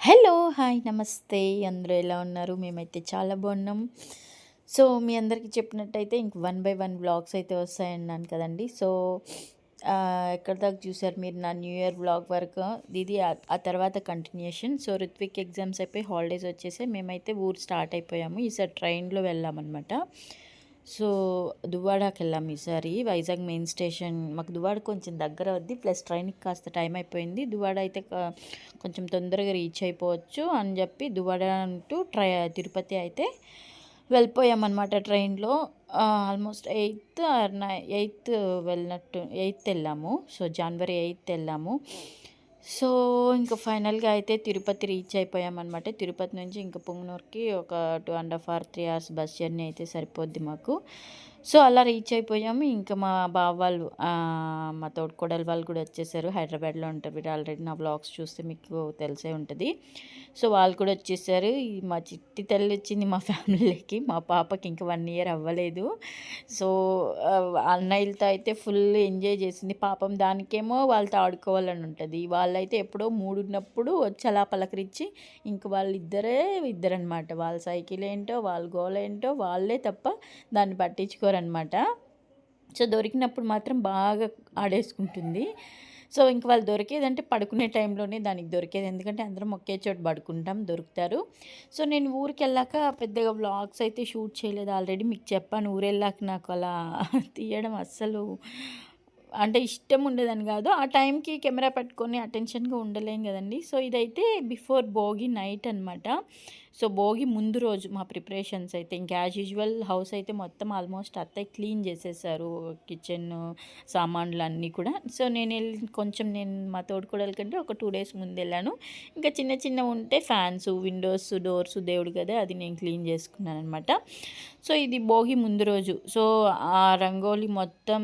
Hello! Hi! నమస్తే. అందరూ ఎలా ఉన్నారు? మేమైతే చాలా బాగున్నాం. సో, మీ అందరికీ చెప్పినట్టయితే ఇంక వన్ బై వన్ వ్లాగ్స్ అయితే వస్తాయన్నాను కదండీ! సో, ఎక్కడి దాకా చూసారు మీరు నా న్యూ ఇయర్ వ్లాగ్ వరకు. ఇది ఆ తర్వాత కంటిన్యూషన్. సో, రిత్విక్ ఎగ్జామ్స్ అయిపోయి హాలిడేస్ వచ్చేసాయి. మేమైతే ఊరు స్టార్ట్ అయిపోయాము. ఈసారి ట్రైన్‌లో వెళ్ళామన్నమాట. సో, దువ్వాడకెళ్ళాము ఈసారి. వైజాగ్ మెయిన్ స్టేషన్ మాకు దువ్వాడ కొంచెం దగ్గర అవుద్ది. ప్లస్ ట్రైన్‌కి కాస్త టైం అయిపోయింది. దువ్వాడ అయితే కొంచెం తొందరగా రీచ్ అయిపోవచ్చు అని చెప్పి దువ్వాడ అంటూ తిరుపతి అయితే వెళ్ళిపోయామన్నమాట ట్రైన్‌లో. ఆల్మోస్ట్ 8థ్ వెళ్ళినట్టు 8థ్ వెళ్ళాము. సో, జనవరి 8థ్ వెళ్ళాము. సో, ఇంక ఫైనల్‌గా అయితే తిరుపతి రీచ్ అయిపోయామన్నమాట. తిరుపతి నుంచి ఇంక పుంగనూరుకి ఒక 2½ అవర్ 3 అవర్స్ బస్ జర్నీ అయితే సరిపోద్ది మాకు. సో, అలా రీచ్ అయిపోయాము. ఇంకా మా బావ వాళ్ళు మా తోడికోడలు వాళ్ళు కూడా వచ్చేసారు. హైదరాబాద్‌లో ఉంటారు. మీరు ఆల్రెడీ నా వ్లాగ్స్ చూస్తే మీకు తెలిసే ఉంటుంది. సో, వాళ్ళు కూడా వచ్చేసారు. మా చిట్టి తల్లి వచ్చింది మా ఫ్యామిలీకి. మా పాపకి ఇంకా 1 ఇయర్ అవ్వలేదు. సో, అన్నయ్యలతో అయితే ఫుల్ ఎంజాయ్ చేసింది. పాపం దానికేమో వాళ్ళతో ఆడుకోవాలని ఉంటుంది. వాళ్ళైతే ఎప్పుడో 3 ఉన్నప్పుడు వచ్చి అలా పలకరించి ఇంక ఇద్దరనమాట. వాళ్ళ సైకిల్ ఏంటో, వాళ్ళ గోల ఏంటో వాళ్ళే తప్ప దాన్ని పట్టించుకోరనమాట. సో, దొరికినప్పుడు మాత్రం బాగా ఆడేసుకుంటుంది. సో, ఇంక వాళ్ళు దొరికేదంటే పడుకునే టైంలోనే దానికి దొరికేది. ఎందుకంటే అందరం ఒకే చోట పడుకుంటాం, దొరుకుతారు. సో, నేను ఊరికెళ్ళాక పెద్దగా వ్లాగ్స్ అయితే షూట్ చేయలేదు. ఆల్రెడీ మీకు చెప్పాను. ఊరెళ్ళాక నాకు అలా తీయడం అస్సలు అంటే ఇష్టం ఉండదని కాదు. ఆ టైంకి కెమెరా పట్టుకొని అటెన్షన్‌గా ఉండలేం కదండీ! సో, ఇదైతే బిఫోర్ భోగి నైట్ అనమాట. సో, భోగి ముందు రోజు మా ప్రిపరేషన్స్ అయితే ఇంక యాజ్ యూజువల్ హౌస్ అయితే మొత్తం ఆల్మోస్ట్ అత్తయ్య క్లీన్ చేసేసారు. కిచెన్ సామాన్లన్నీ కూడా. సో, నేను మా తోడికోడలి కంటే ఒక 2 డేస్ ముందెళ్ళాను. ఇంకా చిన్న చిన్నవి ఉంటే ఫ్యాన్స్, విండోస్, డోర్స్ దేవుడు గది అది నేను క్లీన్ చేసుకున్నాననమాట. సో, ఇది భోగి ముందు రోజు. సో, ఆ రంగోలి మొత్తం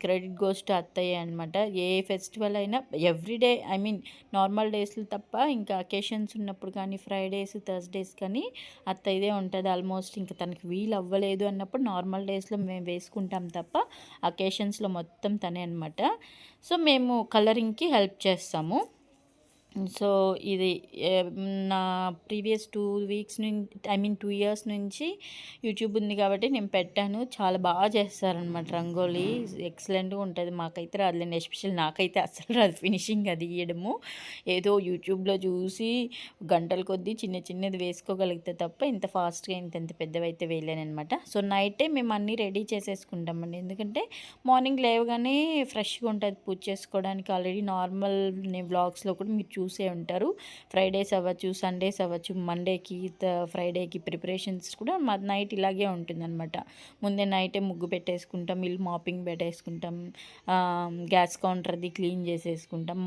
క్రెడిట్ గోస్ టు అత్తయ్య అనమాట. ఏ ఫెస్టివల్ అయినా ఎవ్రీడే ఐ మీన్ నార్మల్ డేస్‌లో తప్ప ఇంకా అకేషన్స్ ఉన్నప్పుడు కానీ ఫ్రైడేస్, థర్స్‌డేస్ కానీ అత్తయ్యదే ఉంటది. ఆల్మోస్ట్ ఇంక తనకి వీలు అవ్వలేదు అన్నప్పుడు నార్మల్ డేస్‌లో మేము వేసుకుంటాం తప్ప అకేషన్స్‌లో మొత్తం తనే అనమాట. సో, మేము కలరింగ్‌కి హెల్ప్ చేస్తాము. సో, ఇది నా previous 2 weeks I mean 2 years నుంచి యూట్యూబ్ ఉంది కాబట్టి నేను పెట్టాను. చాలా బాగా చేస్తారనమాట రంగోలి. ఎక్సలెంట్‌గా ఉంటది. మాకైతే రాదులేండి. ఎస్పెషల్లీ నాకైతే అస్సలు రాదు ఫినిషింగ్ అది ఇయ్యడము. ఏదో యూట్యూబ్‌లో చూసి గంటల కొద్దీ చిన్న చిన్నది వేసుకోగలిగితే తప్ప ఇంత ఫాస్ట్‌గా ఇంత పెద్దవైతే వేయలేననమాట. సో, నైటే మేము అన్నీ రెడీ చేసేసుకుంటామండి. ఎందుకంటే మార్నింగ్ లేవగానే ఫ్రెష్‌గా ఉంటది పూజ చేసుకోవడానికి. ఆల్రెడీ నార్మల్ వ్లాగ్స్‌లో కూడా మీరు చూసే ఉంటారు. ఫ్రైడేస్ అవ్వచ్చు, సండేస్ అవ్వచ్చు, మండేకి ఫ్రైడేకి ప్రిపరేషన్స్ కూడా మాది నైట్ ఇలాగే ఉంటుందన్నమాట. ముందే నైటే ముగ్గు పెట్టేసుకుంటాం, ఇల్లు మాపింగ్ పెట్టేసుకుంటాం, గ్యాస్ కౌంటర్ది క్లీన్ చేసేసుకుంటాం,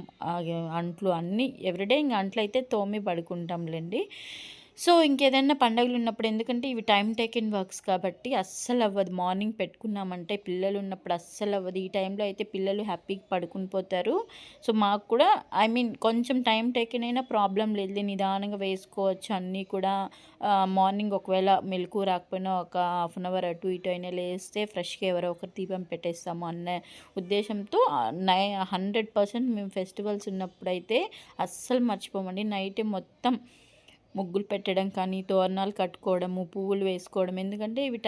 అంట్లు అన్నీ ఎవ్రీడే ఇంక అంట్లయితే తోమి పడుకుంటాంలేండి. సో, ఇంకేదైనా పండుగలు ఉన్నప్పుడు ఎందుకంటే ఇవి టైమ్ టేకెన్ వర్క్స్ కాబట్టి అస్సలు అవ్వదు. మార్నింగ్ పెట్టుకున్నామంటే పిల్లలు ఉన్నప్పుడు అస్సలు అవ్వదు. ఈ టైంలో అయితే పిల్లలు హ్యాపీగా పడుకుని పోతారు. సో, మాకు కూడా ఐ మీన్ కొంచెం టైం టేకెన్ అయినా ప్రాబ్లమ్ లేదు. నిదానంగా వేసుకోవచ్చు అన్నీ కూడా. మార్నింగ్ ఒకవేళ మెలుకువ రాకపోయినా ఒక హాఫ్ అన్ అవర్ అటు ఇటు అయినా లేస్తే ఫ్రెష్‌గా ఎవరో ఒకరు దీపం పెట్టేస్తాము అన్న ఉద్దేశంతో 100% మేము ఫెస్టివల్స్ ఉన్నప్పుడైతే అస్సలు మర్చిపోమండి. నైటే మొత్తం ముగ్గులు పెట్టడం కానీ, తోరణాలు కట్టుకోవడము, పువ్వులు వేసుకోవడం. ఎందుకంటే ఇవి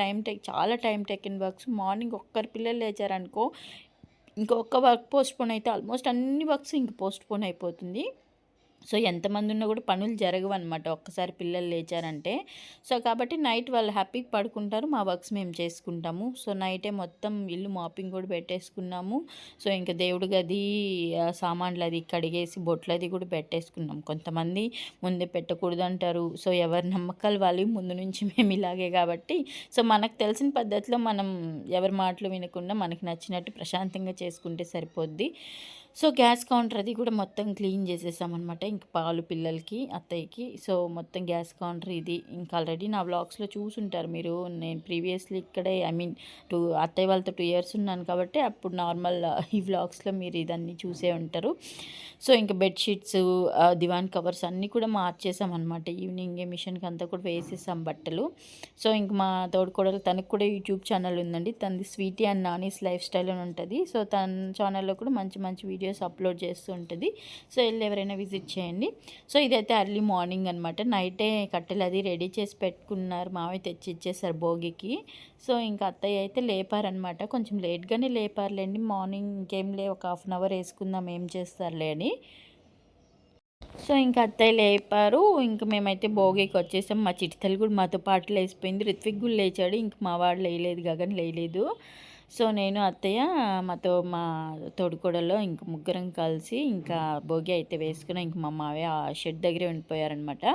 చాలా టైం టేకెన్ వర్క్స్. మార్నింగ్ ఒక్కరు పిల్లలు లేచారనుకో ఇంకొక వర్క్ పోస్ట్‌పోన్ అయితే ఆల్మోస్ట్ అన్ని వర్క్స్ ఇంక పోస్ట్‌పోన్ అయిపోతుంది. సో, ఎంతమంది ఉన్నా కూడా పనులు జరగవన్నమాట ఒక్కసారి పిల్లలు లేచారంటే. సో, కాబట్టి నైట్ వాళ్ళు హ్యాపీగా పడుకుంటారు. మా వర్క్స్ మేము చేసుకుంటాము. సో, నైటే మొత్తం ఇల్లు మాపింగ్ కూడా పెట్టేసుకున్నాము. సో, ఇంక దేవుడి గది సామాన్లు అది కడిగేసి బొట్లది కూడా పెట్టేసుకున్నాం. కొంతమంది ముందే పెట్టకూడదంటారు. సో, ఎవరి నమ్మకాలు వాళ్ళవి. ముందు నుంచి మేము ఇలాగే కాబట్టి సో, మనకు తెలిసిన పద్ధతిలో మనం ఎవరి మాటలు వినకుండా మనకి నచ్చినట్టు ప్రశాంతంగా చేసుకుంటే సరిపోద్ది. సో, గ్యాస్ కౌంటర్ అది కూడా మొత్తం క్లీన్ చేసేసామనమాట. ఇంక పాలు పిల్లలకి, అత్తయ్యకి. సో, మొత్తం గ్యాస్ కౌంటర్ ఇది. ఇంక ఆల్రెడీ నా వ్లాగ్స్‌లో చూసుంటారు మీరు. నేను ప్రీవియస్‌లీ ఇక్కడే ఐ మీన్ అత్తయ్య వాళ్ళతో 2 ఇయర్స్ ఉన్నాను కాబట్టి అప్పుడు నార్మల్ ఈ వ్లాగ్స్‌లో మీరు ఇదన్నీ చూసే ఉంటారు. సో, ఇంక బెడ్‌షీట్స్, దివాన్ కవర్స్ అన్నీ కూడా మార్చేసామనమాట. ఈవినింగే మిషన్‌కి అంతా కూడా వేసేసాం బట్టలు. సో, ఇంక మా తోడికోడలు తనకు కూడా యూట్యూబ్ ఛానల్ ఉందండి. తనది sweety and Nani's lifestyle అని ఉంటది. సో, తన ఛానల్‌లో కూడా మంచి మంచి వీడియోస్ వీడియోస్ అప్లోడ్ చేస్తూ ఉంటుంది. సో వెళ్ళి ఎవరైనా విజిట్ చేయండి. సో ఇదైతే ఎర్లీ మార్నింగ్ అనమాట. నైటే కట్టెలు అది రెడీ చేసి పెట్టుకున్నారు, మావయ్య తెచ్చి ఇచ్చేసారు భోగికి. సో ఇంకా అత్తయ్య అయితే లేపారనమాట, కొంచెం లేట్గానే లేపారులేండి. మార్నింగ్ ఇంకేం లే, ఒక హాఫ్ అన్ అవర్ వేసుకుందాం ఏం చేస్తారులే అని. సో ఇంకా అత్తయ్య లేపారు. ఇంక మేమైతే భోగికి వచ్చేసాం. మా చిట్టితల్లి కూడా మాతో పాటు లేచిపోయింది. రిత్విక్ కూడా లేచాడు, ఇంక మా వాడు లేయలేదు, గగన్ లేయలేదు. సో నేను అత్తయ్య మా తోడుకోడలో ఇంక ముగ్గురం కలిసి ఇంకా భోగి అయితే వేసుకున్నాం. ఇంక మా మావయ్య ఆ షెడ్ దగ్గరే ఉండిపోయారనమాట.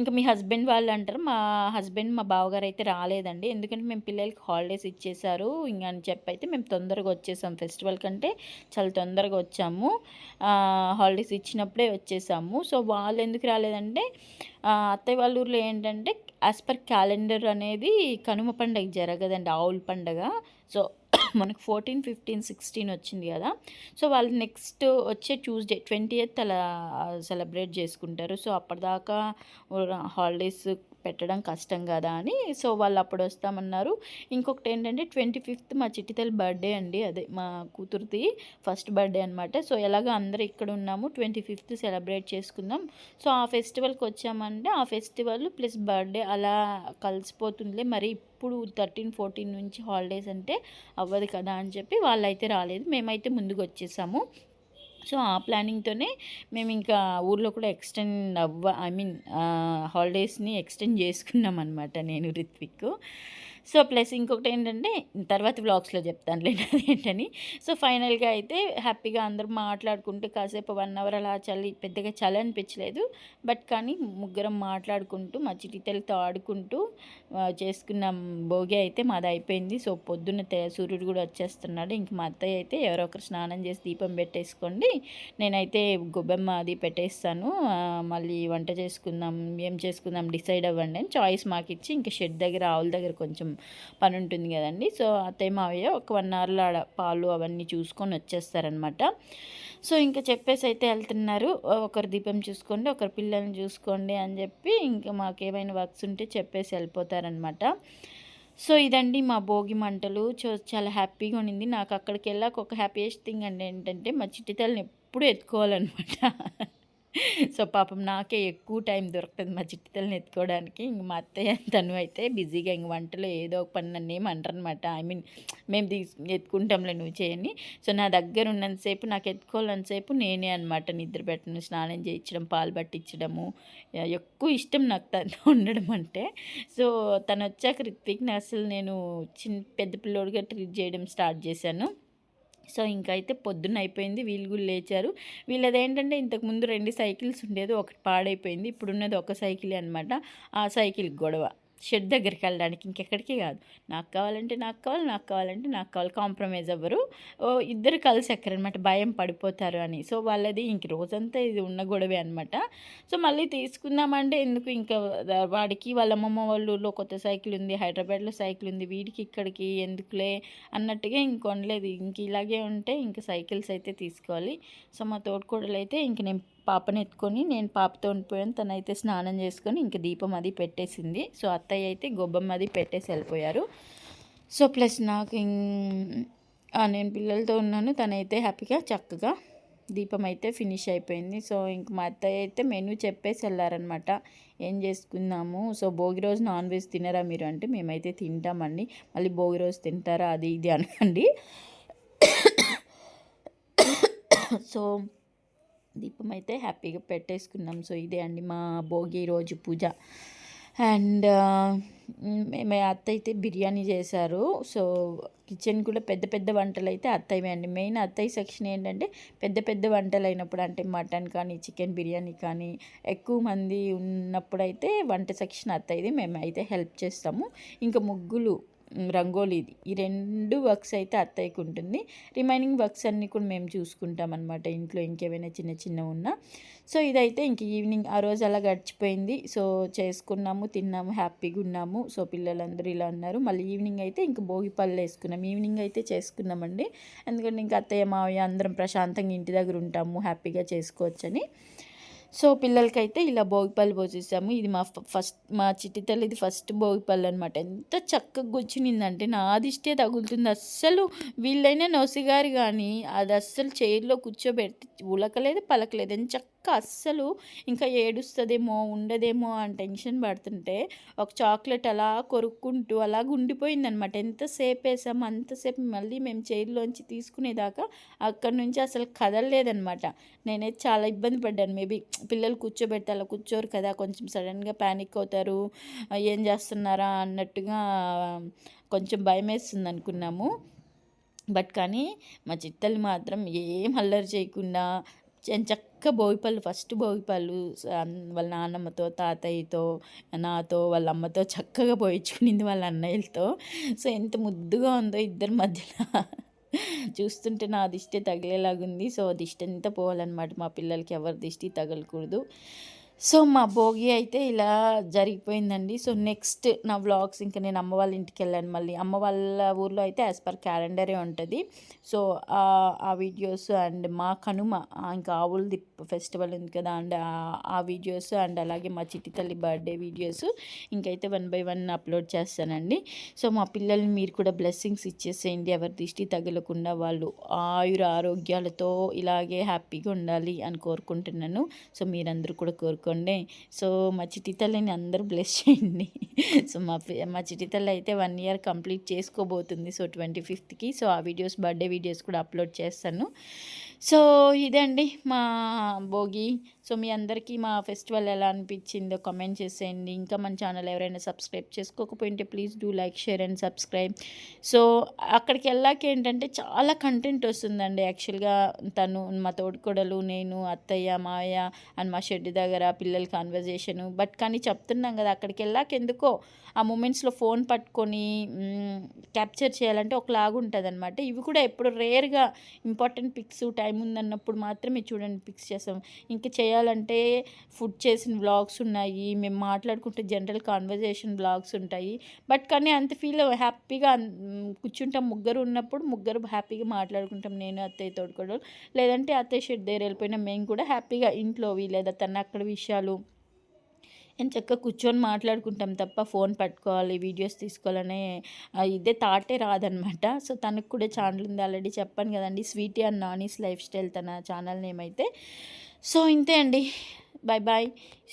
ఇంకా మీ హస్బెండ్ వాళ్ళు అంటారు, మా హస్బెండ్ మా బావగారు అయితే రాలేదండి, ఎందుకంటే మేము పిల్లలకి హాలిడేస్ ఇచ్చేసారు ఇంక అని చెప్పి అయితే మేము తొందరగా వచ్చేసాం. ఫెస్టివల్ కంటే చాలా తొందరగా వచ్చాము, హాలిడేస్ ఇచ్చినప్పుడే వచ్చేసాము. సో వాళ్ళు ఎందుకు రాలేదంటే అత్తయ్య వాళ్ళ ఊర్లో ఏంటంటే యాజ్ పర్ క్యాలెండర్ అనేది కనుమ పండుగ జరగదండి, ఆవుల పండుగ. సో మనకు 14, 15, 16 వచ్చింది కదా. సో వాళ్ళు నెక్స్ట్ వచ్చే ట్యూస్డే 20th అలా సెలబ్రేట్ చేసుకుంటారు. సో అప్పటిదాకా హాలిడేస్ పెట్టడం కష్టం కదా అని సో వాళ్ళు అప్పుడు వస్తామన్నారు. ఇంకొకటి ఏంటంటే 25th మా చిట్టితల్లి బర్త్డే అండి, అదే మా కూతురుది ఫస్ట్ బర్త్డే అనమాట. సో ఎలాగో అందరూ ఇక్కడ ఉన్నాము, 25th సెలబ్రేట్ చేసుకుందాం. సో ఆ ఫెస్టివల్కి వచ్చామంటే ఆ ఫెస్టివల్ ప్లస్ బర్త్డే అలా కలిసిపోతుందిలే, మరి ఇప్పుడు 13, 14 నుంచి హాలిడేస్ అంటే అవ్వదు కదా అని చెప్పి వాళ్ళైతే రాలేదు, మేమైతే ముందుకు వచ్చేసాము. సో ఆ ప్లానింగ్తోనే మేము ఇంకా ఊర్లో కూడా హాలిడేస్ని ఎక్స్టెండ్ చేసుకున్నాం అనమాట, నేను రిత్విక్. సో ప్లస్ ఇంకొకటి ఏంటంటే తర్వాత వ్లాగ్స్లో చెప్తానులేండి అదేంటని. సో ఫైనల్గా అయితే హ్యాపీగా అందరూ మాట్లాడుకుంటూ కాసేపు 1 అవర్ అలా పెద్దగా చలి అనిపించలేదు. బట్ కానీ ముగ్గురం మాట్లాడుకుంటూ మా చిటితలతో ఆడుకుంటూ చేసుకున్నాం. భోగి అయితే మాది అయిపోయింది. సో పొద్దున్న సూర్యుడు కూడా వచ్చేస్తున్నాడు. ఇంక మా అత్తయ్య అయితే ఎవరో ఒకరు స్నానం చేసి దీపం పెట్టేసుకోండి, నేనైతే గొబ్బెమ్మ అది పెట్టేస్తాను, మళ్ళీ వంట చేసుకుందాం, ఏం చేసుకుందాం డిసైడ్ అవ్వండి అని చాయిస్ మాకు ఇచ్చి ఇంకా షెడ్ దగ్గర ఆవుల దగ్గర కొంచెం పని ఉంటుంది కదండి. సో అత్తయ్య మావయ్య ఒక 1 అవర్లో ఆడ పాలు అవన్నీ చూసుకొని వచ్చేస్తారనమాట. సో ఇంకా చెప్పేసి అయితే వెళ్తున్నారు, ఒకరు దీపం చూసుకోండి, ఒకరు పిల్లల్ని చూసుకోండి అని చెప్పి ఇంకా మాకు ఏమైనా వర్క్స్ ఉంటే చెప్పేసి వెళ్ళిపోతారనమాట. సో ఇదండి మా భోగి మంటలు. చాలా హ్యాపీగా ఉండింది నాకు. అక్కడికి వెళ్ళాక ఒక హ్యాపీయెస్ట్ థింగ్ అండి ఏంటంటే మా చిట్టితల్ని ఎప్పుడూ ఎత్తుకోవాలన్నమాట. సో పాపం నాకే ఎక్కువ టైం దొరుకుతుంది మా చిట్టితల్ని ఎత్తుకోవడానికి. ఇంక మా అత్తయ్య తను అయితే బిజీగా ఇంక వంటలో ఏదో ఒక పని నన్ను ఏమి అంటారనమాట. మేము ఎత్తుకుంటాంలే నువ్వు చేయని. సో నా దగ్గర ఉన్నంతసేపు నాకు ఎత్తుకోవాలన్నసేపు నేనే అనమాట, నిద్ర పెట్టను, స్నానం చేయించడం, పాలు పట్టించడము ఎక్కువ ఇష్టం నాకు తను ఉండడం అంటే. సో తను వచ్చాక రిత్విక్ని అసలు నేను పెద్ద పిల్లోడిగా ట్రీట్ చేయడం స్టార్ట్ చేశాను. సో ఇంకైతే పొద్దున్న అయిపోయింది, వీళ్ళు కూడా లేచారు. వీళ్ళది ఏంటంటే ఇంతకుముందు 2 సైకిల్స్ ఉండేది, ఒకటి పాడైపోయింది, ఇప్పుడున్నది ఒక సైకిలే అనమాట. ఆ సైకిల్ గొడవ షెడ్ దగ్గరికి వెళ్ళడానికి, ఇంకెక్కడికి కాదు. నాకు కావాలంటే నాకు కావాలి, నాకు కావాలంటే నాకు కావాలి, కాంప్రమైజ్ అవ్వరు. ఇద్దరు కలిసి ఎక్కరనమాట, భయం పడిపోతారు అని. సో వాళ్ళది ఇంక రోజంతా ఇది ఉన్న గొడవే అనమాట. సో మళ్ళీ తీసుకుందామంటే ఎందుకు, ఇంకా వాడికి వాళ్ళ అమ్మమ్మ వాళ్ళ ఊళ్ళో కొత్త సైకిల్ ఉంది, హైదరాబాద్లో సైకిల్ ఉంది, వీడికి ఇక్కడికి ఎందుకులే అన్నట్టుగా ఇంక కొనలేదు. ఇంక ఇలాగే ఉంటే ఇంక సైకిల్స్ అయితే తీసుకోవాలి. సో మా తోడుకోడలు అయితే ఇంక నేను పాపని ఎత్తుకొని నేను పాపతో ఉండిపోయాను, తనైతే స్నానం చేసుకొని ఇంక దీపం అది పెట్టేసింది. సో అత్తయ్య అయితే గొబ్బమ్మ అది పెట్టేసి వెళ్ళిపోయారు. సో ప్లస్ నాకు నేను పిల్లలతో ఉన్నాను, తనైతే హ్యాపీగా చక్కగా దీపం అయితే ఫినిష్ అయిపోయింది. సో ఇంక మా అత్తయ్య అయితే మెనూ చెప్పేసి వెళ్ళారనమాట, ఏం చేసుకుందాము. సో భోగి రోజు నాన్ వెజ్ తినరా మీరు అంటే, మేమైతే తింటామండి, మళ్ళీ భోగి రోజు తింటారా అది ఇది అనకండి. సో దీపం అయితే హ్యాపీగా పెట్టేసుకున్నాం. సో ఇదే అండి మా భోగి రోజు పూజ. అండ్ మేము అత్త అయితే బిర్యానీ చేశారు. సో కిచెన్ కూడా పెద్ద పెద్ద వంటలు అయితే అత్తయ్యవే అండి. మెయిన్ అత్తయ్య సెక్షన్ ఏంటంటే పెద్ద పెద్ద వంటలు అయినప్పుడు, అంటే మటన్ కానీ చికెన్ బిర్యానీ కానీ ఎక్కువ మంది ఉన్నప్పుడు అయితే వంట సెక్షన్ అత్తయ్యది, మేము అయితే హెల్ప్ చేస్తాము. ఇంకా ముగ్గులు, రంగోలీది, ఈ 2 వర్క్స్ అయితే అత్తయ్యకు ఉంటుంది. రిమైనింగ్ వర్క్స్ అన్నీ కూడా మేము చూసుకుంటాం అనమాట, ఇంట్లో ఇంకేమైనా చిన్న చిన్న ఉన్నా. సో ఇదైతే ఇంక ఈవినింగ్ ఆ రోజు అలా గడిచిపోయింది. సో చేసుకున్నాము, తిన్నాము, హ్యాపీగా ఉన్నాము. సో పిల్లలందరూ ఇలా ఉన్నారు. మళ్ళీ ఈవినింగ్ అయితే ఇంక భోగి పళ్ళు వేసుకున్నాం, ఈవినింగ్ అయితే చేసుకున్నామండి. ఎందుకంటే ఇంక అత్తయ్య మావయ్య అందరం ప్రశాంతంగా ఇంటి దగ్గర ఉంటాము, హ్యాపీగా చేసుకోవచ్చని. సో పిల్లలకైతే ఇలా భోగిపళ్ళు పోసేసాము. ఇది మా చిట్టి తల్లిది ఫస్ట్ భోగిపళ్ళు అనమాట. ఎంత చక్కగా గుచ్చినిందంటే నా దిష్టే తగులుతుంది. అస్సలు వీళ్ళైనా నొసిగారు కానీ అది అస్సలు చైర్లో కూర్చోబెడితే ఉలకలేదు పలకలేదు. ఎంచక్కా అస్సలు ఇంకా ఏడుస్తుందేమో ఉండదేమో అని టెన్షన్ పడుతుంటే ఒక చాక్లెట్ అలా కొరుక్కుంటూ అలాగ ఉండిపోయిందనమాట. ఎంతసేపు వేసామో అంతసేపు మళ్ళీ మేము చైర్లోంచి తీసుకునేదాకా అక్కడి నుంచి అసలు కదలలేదనమాట. నేనైతే చాలా ఇబ్బంది పడ్డాను. మేబీ పిల్లలు కూర్చోబెడితే అలా కూర్చోరు కదా, కొంచెం సడన్గా ప్యానిక్ అవుతారు, ఏం చేస్తున్నారా అన్నట్టుగా కొంచెం భయం వేస్తుంది అనుకున్నాము. బట్ కానీ మా చిట్టలు మాత్రం ఏం అల్లరి చేయకుండా ఎంచక్కా భోగిపళ్ళు ఫస్ట్ భోగిపళ్ళు వాళ్ళ నాన్నమ్మతో తాతయ్యతో నాతో వాళ్ళ అమ్మతో చక్కగా పోయించుకునింది వాళ్ళ అన్నయ్యలతో. సో ఎంత ముద్దుగా ఉందో ఇద్దరి మధ్యలో చూస్తుంటే నా దిష్టి తగిలేలాగుంది. సో దిష్టి అంతా పోవాలన్నమాట, మా పిల్లలకి ఎవరి దిష్టి తగలకూడదు. సో మా భోగి అయితే ఇలా జరిగిపోయిందండి. సో నెక్స్ట్ నా వ్లాగ్స్ ఇంకా నేను అమ్మ వాళ్ళ ఇంటికి వెళ్ళాను. మళ్ళీ అమ్మ వాళ్ళ ఊర్లో అయితే యాజ్ పర్ క్యాలెండరే ఉంటుంది. సో ఆ వీడియోస్ అండ్ మా కనుమ ఇంకా ఆవులది ఫెస్టివల్ ఉంది కదా అండ్ ఆ వీడియోస్ అండ్ అలాగే మా చిట్టి తల్లి బర్త్డే వీడియోస్ ఇంకైతే 1 by 1 అప్లోడ్ చేస్తానండి. సో మా పిల్లల్ని మీరు కూడా బ్లెస్సింగ్స్ ఇచ్చేసేయండి. ఎవరి దిష్టి తగలకుండా వాళ్ళు ఆయుర ఆరోగ్యాలతో ఇలాగే హ్యాపీగా ఉండాలి అని కోరుకుంటున్నాను. సో మీరందరూ కూడా కోరుకోండి. సో మా చిట్టి తల్లిని అందరూ బ్లెస్ చేయండి. సో మా చిట్టి తల్లి అయితే 1 year కంప్లీట్ చేసుకోబోతుంది. So 25th. సో ఆ వీడియోస్ బర్త్డే వీడియోస్ కూడా అప్లోడ్ చేస్తాను. సో ఇదండి మా భోగి. సో మీ అందరికీ మా ఫెస్టివల్ ఎలా అనిపించిందో కామెంట్ చేసేయండి. ఇంకా మన ఛానల్ ఎవరైనా సబ్స్క్రైబ్ చేసుకోకపోయింటే please do like share and subscribe. So అక్కడికి వెళ్ళాక ఏంటంటే చాలా కంటెంట్ వస్తుందండి. యాక్చువల్గా తను మా తోడుకోడలు నేను అత్తయ్య మావయ్య అండ్ మా షెడ్ దగ్గర పిల్లల కాన్వర్జేషను. బట్ కానీ చెప్తున్నాం కదా అక్కడికి వెళ్ళాక ఎందుకో ఆ మూమెంట్స్లో ఫోన్ పట్టుకొని క్యాప్చర్ చేయాలంటే ఒకలాగా ఉంటుంది అనమాట. ఇవి కూడా ఎప్పుడు రేర్గా ఇంపార్టెంట్ పిక్స్ టైం ఉందన్నప్పుడు మాత్రమే చూడండి పిక్స్ చేస్తాం. ఇంకా చేయాలంటే ఫుడ్ చేసిన వ్లాగ్స్ ఉన్నాయి, మేము మాట్లాడుకుంటే జనరల్ కాన్వర్జేషన్ వ్లాగ్స్ ఉంటాయి. బట్ కానీ అంత ఫీల్ హ్యాపీగా కూర్చుంటాం. ముగ్గురు ఉన్నప్పుడు ముగ్గురు హ్యాపీగా మాట్లాడుకుంటాం, నేను అత్తయ్య తోడుకోవడం. లేదంటే అత్తయ్య షెడ్ దగ్గర వెళ్ళిపోయినా మేము కూడా హ్యాపీగా ఇంట్లోవి లేదా తన అక్కడ విషయాలు చక్కగా కూర్చొని మాట్లాడుకుంటాం తప్ప ఫోన్ పట్టుకోవాలి వీడియోస్ తీసుకోవాలనే ఇదే థాటే రాదనమాట. సో తనకు కూడా ఛానల్ ఉంది ఆల్రెడీ చెప్పాను కదండి, sweety and Nani's lifestyle తన ఛానల్ నేమ్ అయితే. సో ఇంతే అండి, బాయ్ బాయ్.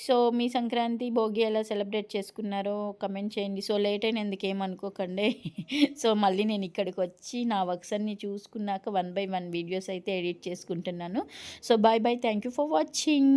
సో మీ సంక్రాంతి భోగి ఎలా సెలబ్రేట్ చేసుకున్నారో కమెంట్ చేయండి. సో లేట్ అయినందుకు ఏమనుకోకండి. సో మళ్ళీ నేను ఇక్కడికి వచ్చి నా వర్క్స్ అన్నీ చూసుకున్నాక 1 by 1 వీడియోస్ అయితే ఎడిట్ చేసుకుంటున్నాను. So bye bye, thank you for watching.